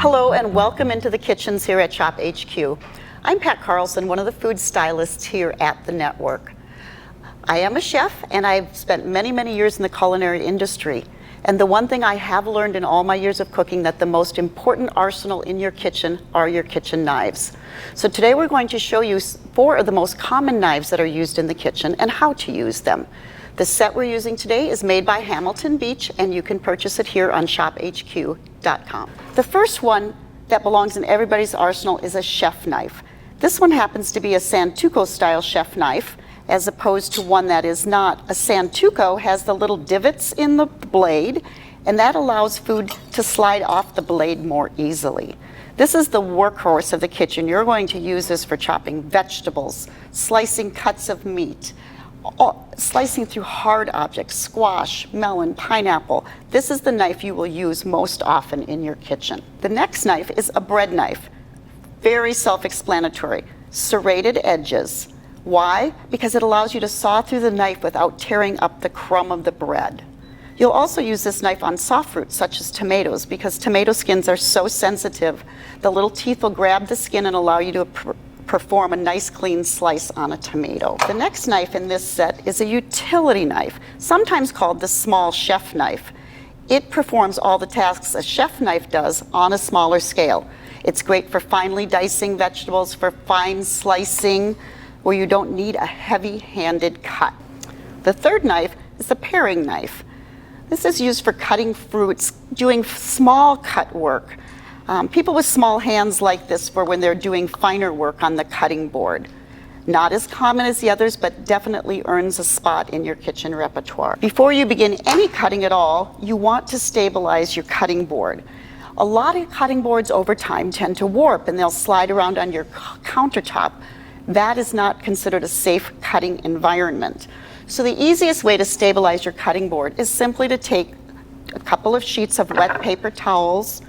Hello and welcome into the kitchens here at ShopHQ. I'm Pat Carlson, one of the food stylists here at the network. I am a chef and I've spent many years in the culinary industry. And the one thing I have learned in all my years of cooking, that the most important arsenal in your kitchen are your kitchen knives. So today we're going to show you 4 of the most common knives that are used in the kitchen and how to use them. The set we're using today is made by Hamilton Beach, and you can purchase it here on ShopHQ.com. The first one that belongs in everybody's arsenal is a chef knife. This one happens to be a Santoku style chef knife, as opposed to one that is not. A Santoku has the little divots in the blade, and that allows food to slide off the blade more easily. This is the workhorse of the kitchen. You're going to use this for chopping vegetables, slicing cuts of meat, slicing through hard objects, squash, melon, pineapple. This is the knife you will use most often in your kitchen. The next knife is a bread knife. Very self-explanatory. Serrated edges. Why? Because it allows you to saw through the knife without tearing up the crumb of the bread. You'll also use this knife on soft fruits such as tomatoes, because tomato skins are so sensitive. The little teeth will grab the skin and allow you to perform a nice clean slice on a tomato. The next knife in this set is a utility knife, sometimes called the small chef knife. It performs all the tasks a chef knife does on a smaller scale. It's great for finely dicing vegetables, for fine slicing, where you don't need a heavy-handed cut. The third knife is a paring knife. This is used for cutting fruits, doing small cut work. People with small hands like this for when they're doing finer work on the cutting board. Not as common as the others, but definitely earns a spot in your kitchen repertoire. Before you begin any cutting at all, you want to stabilize your cutting board. A lot of cutting boards over time tend to warp and they'll slide around on your countertop. That is not considered a safe cutting environment. So the easiest way to stabilize your cutting board is simply to take a couple of sheets of wet paper towels,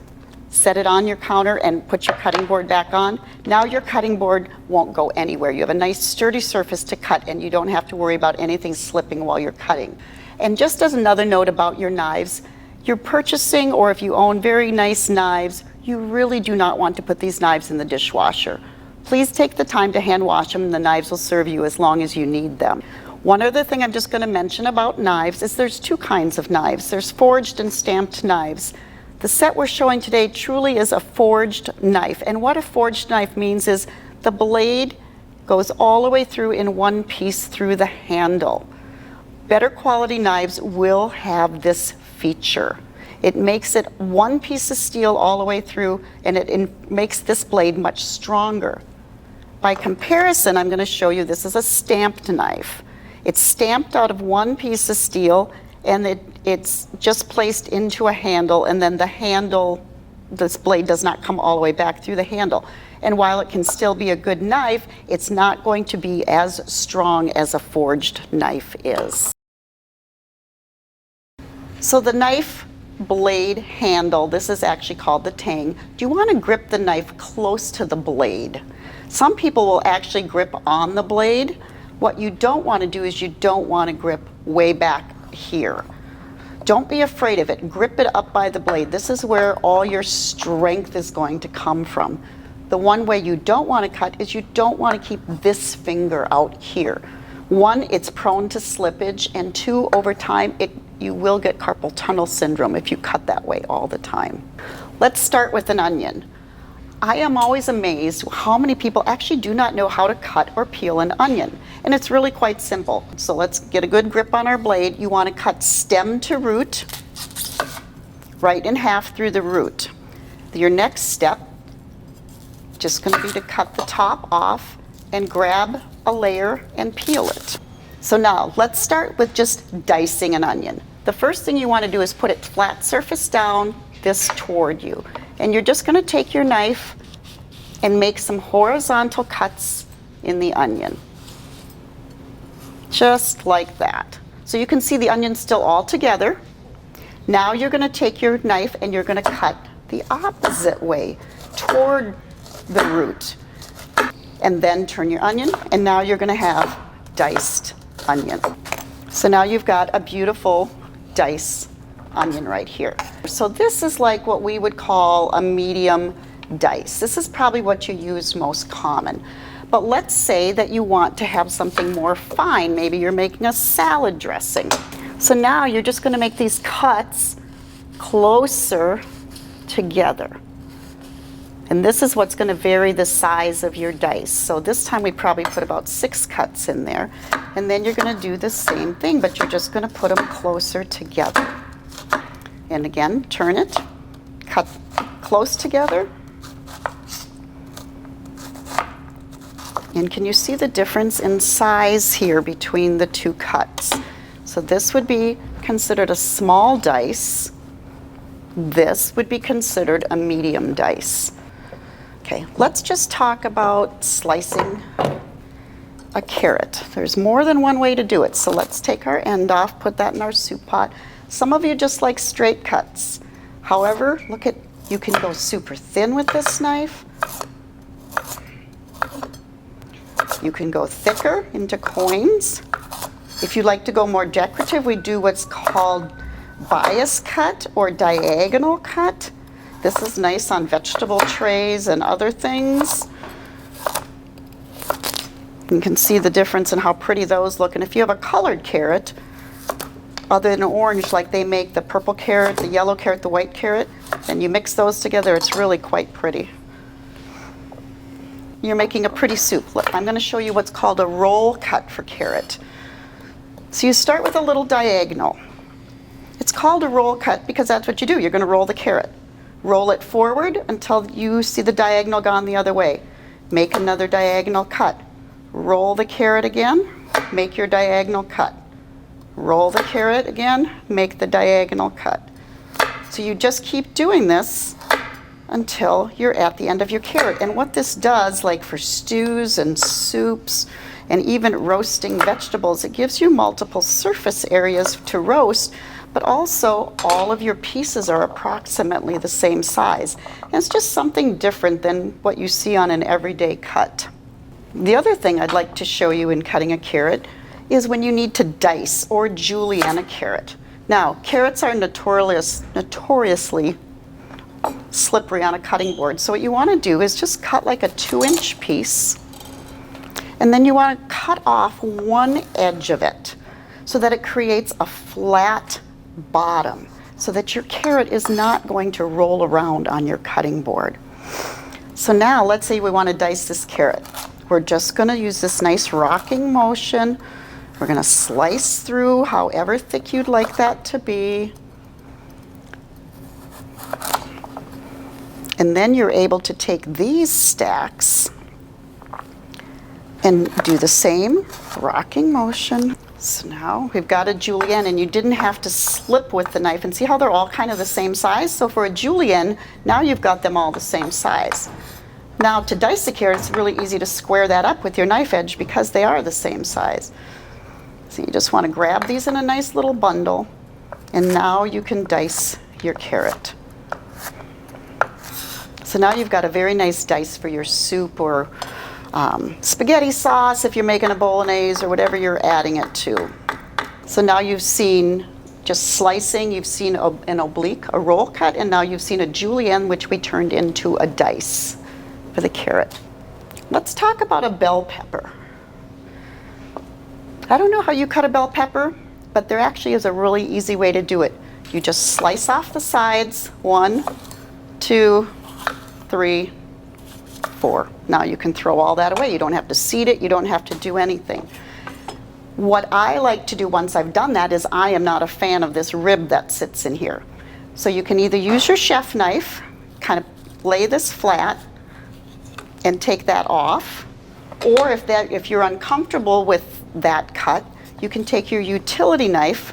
set it on your counter, and put your cutting board back on. Now your cutting board won't go anywhere. You have a nice sturdy surface to cut, and you don't have to worry about anything slipping while you're cutting. And just as another note about your knives, you're purchasing, or if you own very nice knives, you really do not want to put these knives in the dishwasher. Please take the time to hand wash them, and the knives will serve you as long as you need them. One other thing I'm just going to mention about knives is there's 2 kinds of knives. There's forged and stamped knives. The set we're showing today truly is a forged knife. And what a forged knife means is the blade goes all the way through in one piece through the handle. Better quality knives will have this feature. It makes it one piece of steel all the way through, and it makes this blade much stronger. By comparison, I'm going to show you this is a stamped knife. It's stamped out of one piece of steel, and it's just placed into a handle, and then the handle, this blade does not come all the way back through the handle. And while it can still be a good knife, it's not going to be as strong as a forged knife is. So the knife blade handle, this is actually called the tang. Do you want to grip the knife close to the blade? Some people will actually grip on the blade. What you don't want to do is you don't want to grip way back here. Don't be afraid of it. Grip it up by the blade. This is where all your strength is going to come from. The one way you don't want to cut is you don't want to keep this finger out here. 1, it's prone to slippage, and 2, over time, you will get carpal tunnel syndrome if you cut that way all the time. Let's start with an onion. I am always amazed how many people actually do not know how to cut or peel an onion. And it's really quite simple. So let's get a good grip on our blade. You want to cut stem to root, right in half through the root. Your next step, just going to be to cut the top off and grab a layer and peel it. So now let's start with just dicing an onion. The first thing you want to do is put it flat surface down, this toward you. And you're just going to take your knife and make some horizontal cuts in the onion. Just like that. So you can see the onion still all together. Now you're going to take your knife and you're going to cut the opposite way toward the root. And then turn your onion, and now you're going to have diced onion. So now you've got a beautiful dice onion right here. So this is like what we would call a medium dice. This is probably what you use most common. But let's say that you want to have something more fine. Maybe you're making a salad dressing. So now you're just going to make these cuts closer together. And this is what's going to vary the size of your dice. So this time we probably put about 6 cuts in there. And then you're going to do the same thing, but you're just going to put them closer together. And again, turn it, cut close together. And can you see the difference in size here between the 2 cuts? So this would be considered a small dice. This would be considered a medium dice. Okay, let's just talk about slicing a carrot. There's more than one way to do it. So let's take our end off, put that in our soup pot. Some of you just like straight cuts. However, look at, you can go super thin with this knife. You can go thicker into coins. If you like to go more decorative, we do what's called bias cut or diagonal cut. This is nice on vegetable trays and other things. You can see the difference in how pretty those look. And if you have a colored carrot, other than orange, like they make the purple carrot, the yellow carrot, the white carrot, and you mix those together, it's really quite pretty. You're making a pretty soup. Look, I'm going to show you what's called a roll cut for carrot. So you start with a little diagonal. It's called a roll cut because that's what you do. You're going to roll the carrot. Roll it forward until you see the diagonal gone the other way. Make another diagonal cut. Roll the carrot again, make your diagonal cut. Roll the carrot again, make the diagonal cut. So you just keep doing this until you're at the end of your carrot. And what this does, like for stews and soups and even roasting vegetables, it gives you multiple surface areas to roast, but also all of your pieces are approximately the same size. And it's just something different than what you see on an everyday cut. The other thing I'd like to show you in cutting a carrot is when you need to dice or julienne a carrot. Now, carrots are notoriously slippery on a cutting board. So what you want to do is just cut like a 2-inch piece, and then you want to cut off one edge of it so that it creates a flat bottom so that your carrot is not going to roll around on your cutting board. So now let's say we want to dice this carrot. We're just going to use this nice rocking motion. We're going to slice through however thick you'd like that to be. And then you're able to take these stacks and do the same rocking motion. So now we've got a julienne, and you didn't have to slip with the knife. And see how they're all kind of the same size? So for a julienne, now you've got them all the same size. Now to dice the carrot, it's really easy to square that up with your knife edge because they are the same size. So you just want to grab these in a nice little bundle, and now you can dice your carrot. So now you've got a very nice dice for your soup or spaghetti sauce if you're making a bolognese or whatever you're adding it to. So now you've seen just slicing, you've seen an oblique, a roll cut, and now you've seen a julienne, which we turned into a dice for the carrot. Let's talk about a bell pepper. I don't know how you cut a bell pepper, but there actually is a really easy way to do it. You just slice off the sides, 1, 2, 3, 4. Now you can throw all that away. You don't have to seed it. You don't have to do anything. What I like to do once I've done that is I am not a fan of this rib that sits in here. So you can either use your chef knife, kind of lay this flat and take that off, or if you're uncomfortable with that cut, you can take your utility knife,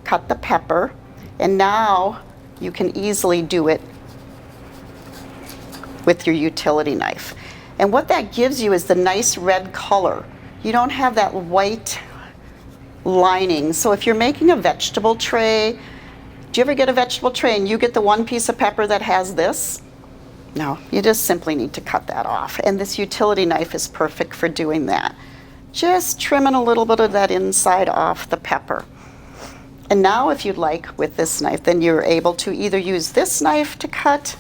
cut the pepper, and now you can easily do it with your utility knife. And what that gives you is the nice red color. You don't have that white lining. So if you're making a vegetable tray, do you ever get a vegetable tray and you get the one piece of pepper that has this? No, you just simply need to cut that off. And this utility knife is perfect for doing that. Just trimming a little bit of that inside off the pepper. And now if you'd like with this knife, then you're able to either use this knife to cut,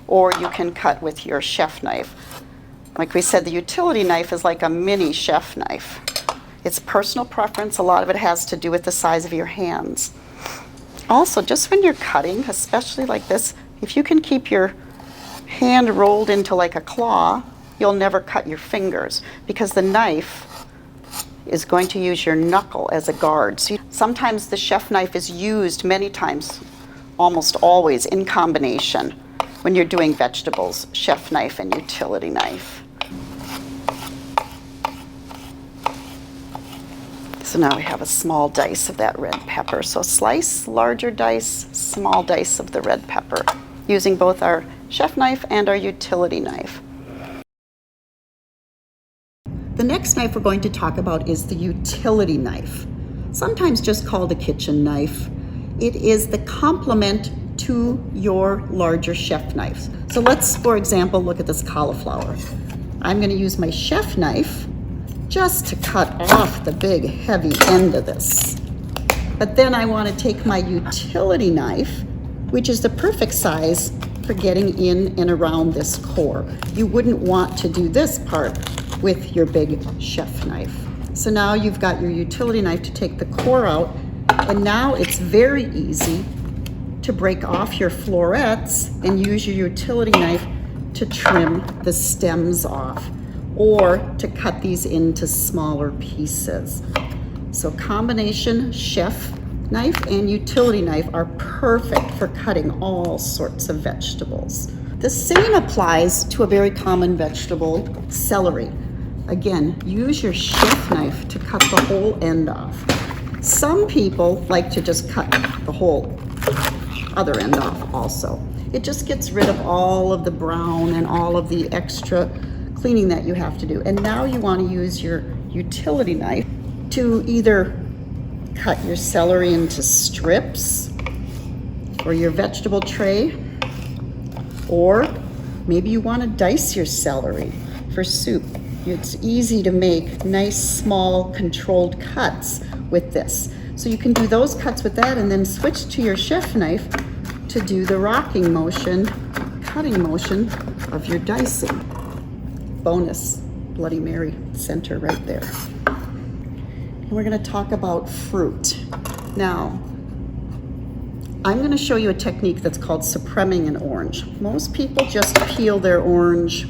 or you can cut with your chef knife. Like we said, the utility knife is like a mini chef knife. It's personal preference. A lot of it has to do with the size of your hands. Also, just when you're cutting, especially like this, if you can keep your hand rolled into like a claw, you'll never cut your fingers, because the knife is going to use your knuckle as a guard. So sometimes the chef knife is used many times, almost always in combination when you're doing vegetables, chef knife and utility knife. So now we have a small dice of that red pepper. So slice, larger dice, small dice of the red pepper, using both our chef knife and our utility knife. The next knife we're going to talk about is the utility knife, sometimes just called a kitchen knife. It is the complement to your larger chef knives. So let's, for example, look at this cauliflower. I'm going to use my chef knife just to cut off the big heavy end of this. But then I want to take my utility knife, which is the perfect size for getting in and around this core. You wouldn't want to do this part with your big chef knife. So now you've got your utility knife to take the core out, and now it's very easy to break off your florets and use your utility knife to trim the stems off, or to cut these into smaller pieces. So combination chef knife and utility knife are perfect for cutting all sorts of vegetables. The same applies to a very common vegetable, celery. Again, use your chef knife to cut the whole end off. Some people like to just cut the whole other end off also. It just gets rid of all of the brown and all of the extra cleaning that you have to do. And now you want to use your utility knife to either cut your celery into strips for your vegetable tray, or maybe you want to dice your celery for soup. It's easy to make nice, small, controlled cuts with this. So you can do those cuts with that and then switch to your chef knife to do the rocking motion, cutting motion of your dicing. Bonus, Bloody Mary center right there. And we're going to talk about fruit. Now, I'm going to show you a technique that's called supreming an orange. Most people just peel their orange,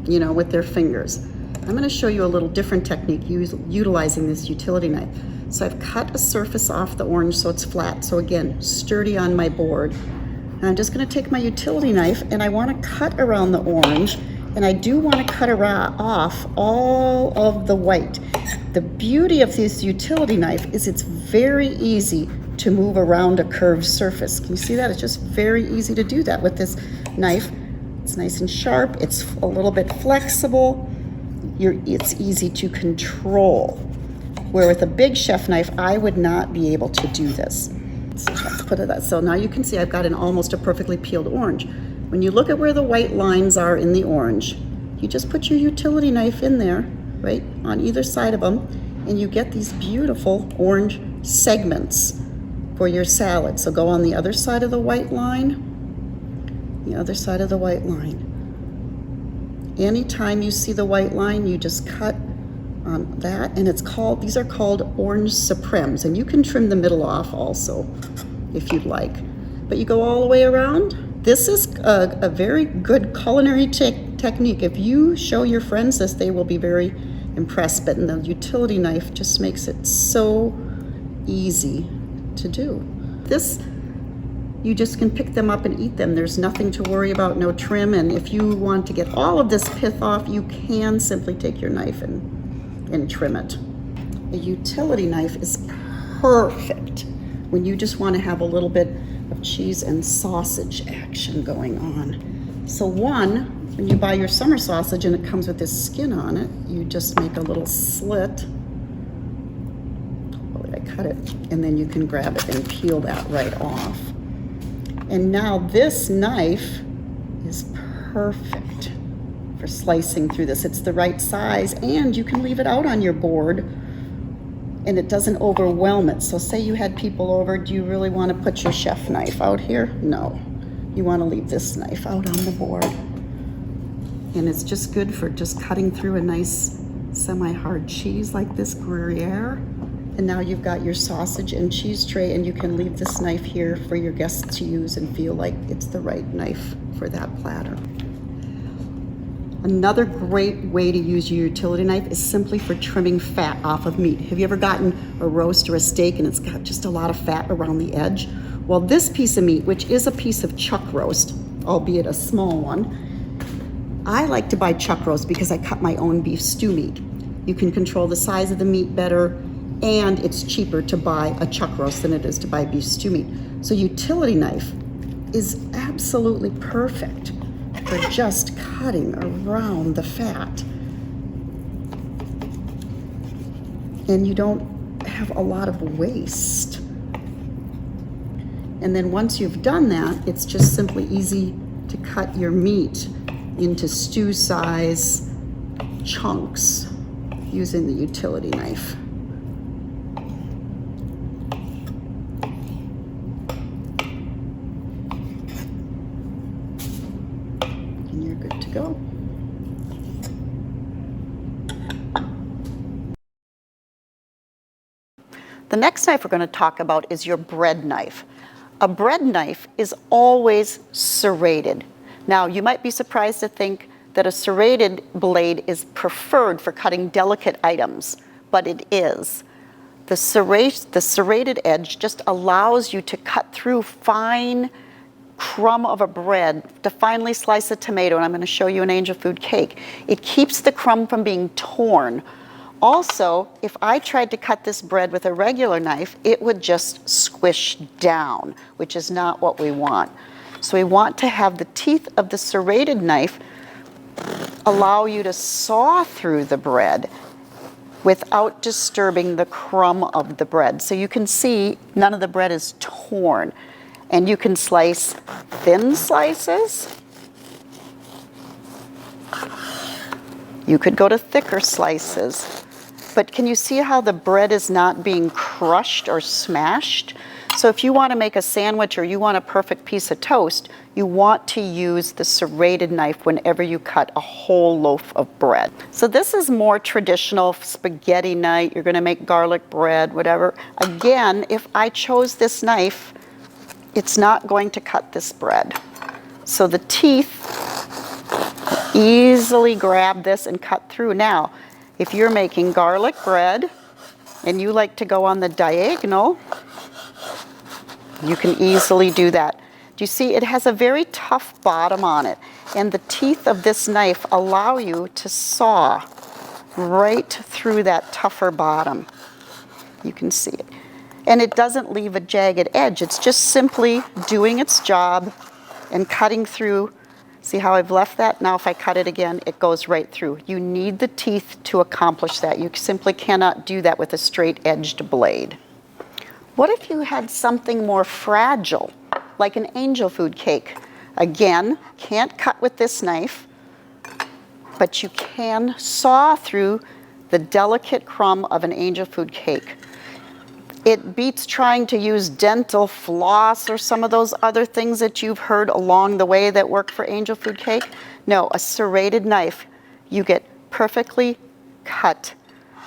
with their fingers. I'm going to show you a little different technique utilizing this utility knife. So I've cut a surface off the orange so it's flat. So again, sturdy on my board. And I'm just going to take my utility knife and I want to cut around the orange. And I do want to cut off all of the white. The beauty of this utility knife is it's very easy to move around a curved surface. Can you see that? It's just very easy to do that with this knife. It's nice and sharp. It's a little bit flexible. It's easy to control. Where with a big chef knife, I would not be able to do this. So let's put it that. So now you can see I've got almost a perfectly peeled orange. When you look at where the white lines are in the orange, you just put your utility knife in there, right, on either side of them, and you get these beautiful orange segments for your salad. So go on the other side of the white line, the other side of the white line. Anytime you see the white line, you just cut on that, and these are called orange supremes, and you can trim the middle off also if you'd like. But you go all the way around. This is a very good culinary technique. If you show your friends this, they will be very impressed. But the utility knife just makes it so easy to do. This, you just can pick them up and eat them. There's nothing to worry about, no trim. And if you want to get all of this pith off, you can simply take your knife and trim it. A utility knife is perfect when you just want to have a little bit of cheese and sausage action going on. So when you buy your summer sausage and it comes with this skin on it, you just make a little slit. Oh, wait, I cut it. And then you can grab it and peel that right off. And now this knife is perfect for slicing through this. It's the right size, and you can leave it out on your board and it doesn't overwhelm it. So say you had people over, do you really want to put your chef knife out here? No. You want to leave this knife out on the board. And it's just good for just cutting through a nice semi-hard cheese like this Gruyere. And now you've got your sausage and cheese tray, and you can leave this knife here for your guests to use and feel like it's the right knife for that platter. Another great way to use your utility knife is simply for trimming fat off of meat. Have you ever gotten a roast or a steak and it's got just a lot of fat around the edge? Well, this piece of meat, which is a piece of chuck roast, albeit a small one, I like to buy chuck roast because I cut my own beef stew meat. You can control the size of the meat better, and it's cheaper to buy a chuck roast than it is to buy beef stew meat. So utility knife is absolutely perfect for just cutting around the fat. And you don't have a lot of waste. And then once you've done that, it's just simply easy to cut your meat into stew size chunks using the utility knife. And you're good to go. The next knife we're going to talk about is your bread knife. A bread knife is always serrated. Now, you might be surprised to think that a serrated blade is preferred for cutting delicate items, but it is. The serrated edge just allows you to cut through fine crumb of a bread to finely slice a tomato, and I'm going to show you an angel food cake. It keeps the crumb from being torn. Also, if I tried to cut this bread with a regular knife, it would just squish down, which is not what we want. So we want to have the teeth of the serrated knife allow you to saw through the bread without disturbing the crumb of the bread. So you can see none of the bread is torn. And you can slice thin slices. You could go to thicker slices. But can you see how the bread is not being crushed or smashed? So if you want to make a sandwich or you want a perfect piece of toast, you want to use the serrated knife whenever you cut a whole loaf of bread. So this is more traditional spaghetti night. You're going to make garlic bread, whatever. Again, if I chose this knife, it's not going to cut this bread. So the teeth easily grab this and cut through. Now, if you're making garlic bread and you like to go on the diagonal, you can easily do that. Do you see it has a very tough bottom on it, and the teeth of this knife allow you to saw right through that tougher bottom. You can see it. And it doesn't leave a jagged edge. It's just simply doing its job and cutting through. See how I've left that? Now if I cut it again, it goes right through. You need the teeth to accomplish that. You simply cannot do that with a straight-edged blade. What if you had something more fragile, like an angel food cake? Again, can't cut with this knife, but you can saw through the delicate crumb of an angel food cake. It beats trying to use dental floss or some of those other things that you've heard along the way that work for angel food cake. No, a serrated knife, you get perfectly cut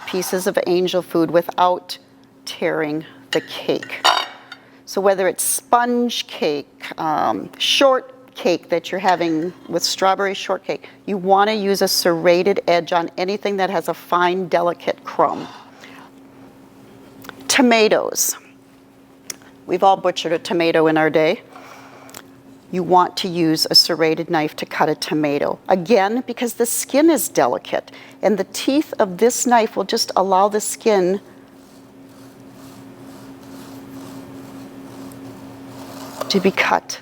pieces of angel food without tearing the cake. So whether it's sponge cake, shortcake that you're having with strawberry shortcake, you want to use a serrated edge on anything that has a fine, delicate crumb. Tomatoes. We've all butchered a tomato in our day. You want to use a serrated knife to cut a tomato. Again, because the skin is delicate, and the teeth of this knife will just allow the skin to be cut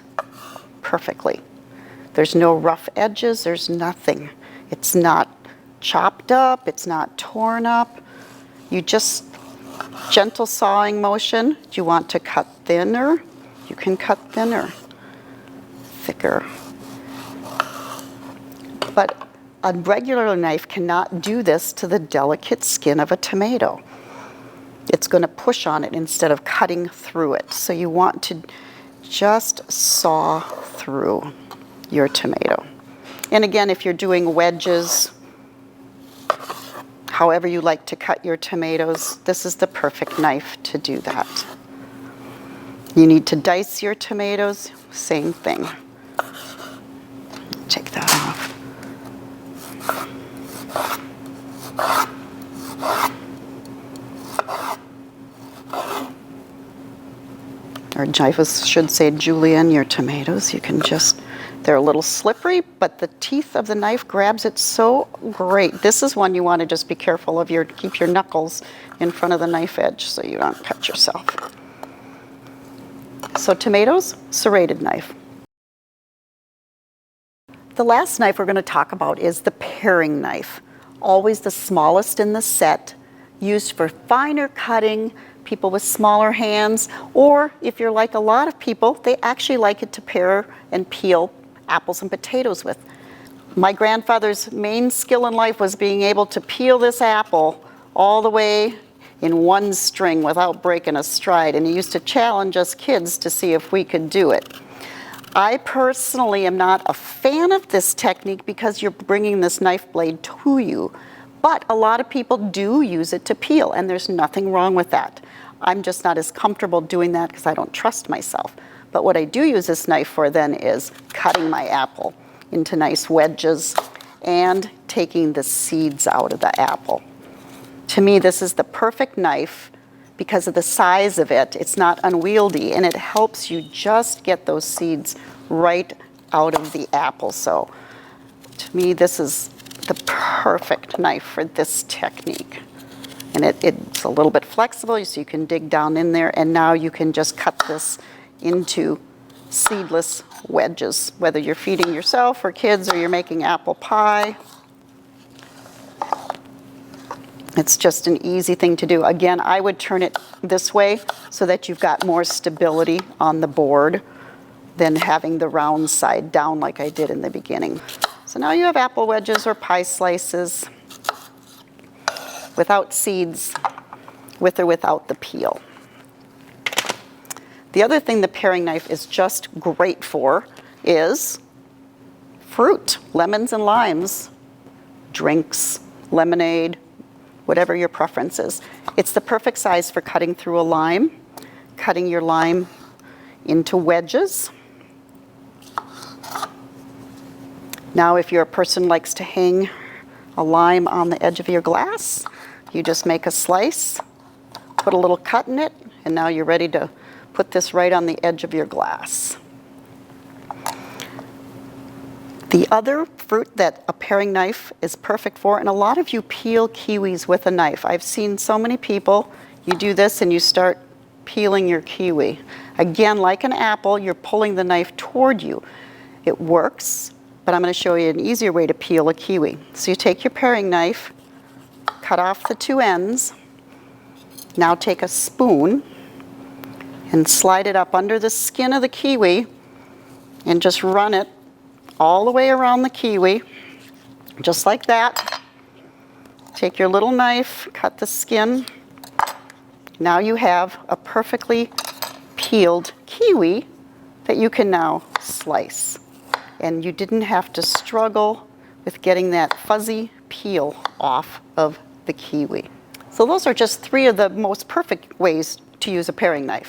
perfectly. There's no rough edges, there's nothing. It's not chopped up, it's not torn up. You just gentle sawing motion. Do you want to cut thinner? You can cut thinner, thicker. But a regular knife cannot do this to the delicate skin of a tomato. it's going to push on it instead of cutting through it. So you want to just saw through your tomato. And again, if you're doing wedges, however you like to cut your tomatoes, this is the perfect knife to do that. You need to dice your tomatoes, same thing. Take that off. Or I should say julienne your tomatoes. You can just, they're a little slippery, but the teeth of the knife grabs it so great. This is one you want to just be careful of, keep your knuckles in front of the knife edge so you don't cut yourself. So tomatoes, serrated knife. The last knife we're going to talk about is the paring knife. Always the smallest in the set, used for finer cutting, people with smaller hands, or if you're like a lot of people, they actually like it to pare and peel apples and potatoes with. My grandfather's main skill in life was being able to peel this apple all the way in one string without breaking a stride, and he used to challenge us kids to see if we could do it. I personally am not a fan of this technique because you're bringing this knife blade to you, but a lot of people do use it to peel, and there's nothing wrong with that. I'm just not as comfortable doing that because I don't trust myself. But what I do use this knife for then is cutting my apple into nice wedges and taking the seeds out of the apple. To me, this is the perfect knife because of the size of it. It's not unwieldy, and it helps you just get those seeds right out of the apple. So to me, this is the perfect knife for this technique. And it's a little bit flexible, so you can dig down in there, and now you can just cut this into seedless wedges, whether you're feeding yourself or kids or you're making apple pie. It's just an easy thing to do. Again, I would turn it this way so that you've got more stability on the board than having the round side down like I did in the beginning. So now you have apple wedges or pie slices without seeds, with or without the peel. The other thing the paring knife is just great for is fruit, lemons and limes, drinks, lemonade, whatever your preference is. It's the perfect size for cutting through a lime, cutting your lime into wedges. Now, if you're a person who likes to hang a lime on the edge of your glass, you just make a slice, put a little cut in it, and now you're ready to put this right on the edge of your glass. The other fruit that a paring knife is perfect for, and a lot of you peel kiwis with a knife. I've seen so many people, you do this and you start peeling your kiwi. Again, like an apple, you're pulling the knife toward you. It works, but I'm going to show you an easier way to peel a kiwi. So you take your paring knife, cut off the two ends. Now take a spoon and slide it up under the skin of the kiwi and just run it all the way around the kiwi, just like that. Take your little knife, cut the skin. Now you have a perfectly peeled kiwi that you can now slice. And you didn't have to struggle with getting that fuzzy peel off of the kiwi. So those are just three of the most perfect ways to use a paring knife.